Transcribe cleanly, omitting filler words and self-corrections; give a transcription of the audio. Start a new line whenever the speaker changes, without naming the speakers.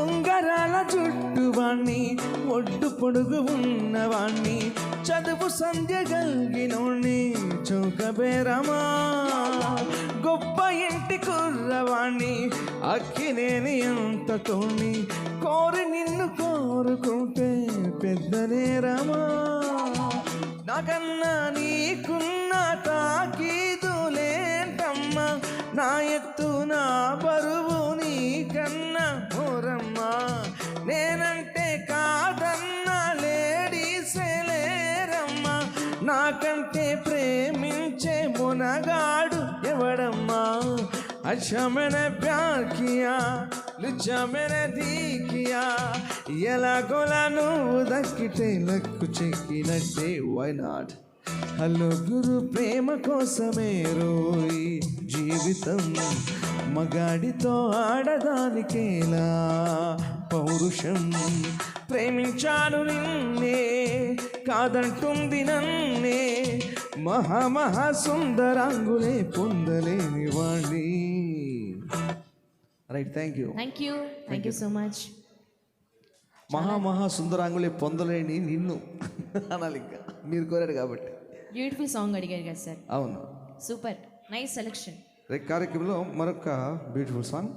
ఉంగరాల చుట్టువాణ్ణి ఒడ్డు పొడుగు ఉన్నవాణ్ణి చదువు సంధ్య కలిగినోణ్ణి చౌకబేరమా గొప్ప ఇంటి కుర్రవాణ్ణి అక్కినేని అంతతోని కోరి నిన్ను కోరుకుంటే పెద్ద నేరమా నాకన్నా నీకున్న తాకీదులేంటమ్మా నా ఎత్తు నా బరువు నీకన్నా మోరమ్మా నేనంటే కాదన్నా లేడీసే లేరమ్మా నాకంటే ప్రేమించే మునగాడు ఎవడమ్మా अच्छा मैंने प्यार किया लुच्चा मैंने दी किया ఎలాగోలా నువ్వు దక్కితే లక్కు చెక్కినట్టే వై నాట్ హలో గురు ప్రేమ కోసమే రోయి జీవితం మగాడితో ఆడదానికేలా పౌరుషం ప్రేమించాను నిన్నే కాదంటుంది నన్నే మహా సుందరాంగులే పొందలేని వాణ్ణి right thank you
so much
మహా సుందరాంగులే పొందలేని నిన్ను అనాలి ఇంకా మీరు కోరారు కాబట్టి
బ్యూటిఫుల్ సాంగ్ అడిగారు కదా సార్
అవును
సూపర్ నైస్ సెలెక్షన్
కార్యక్రమంలో మరొక బ్యూటిఫుల్ సాంగ్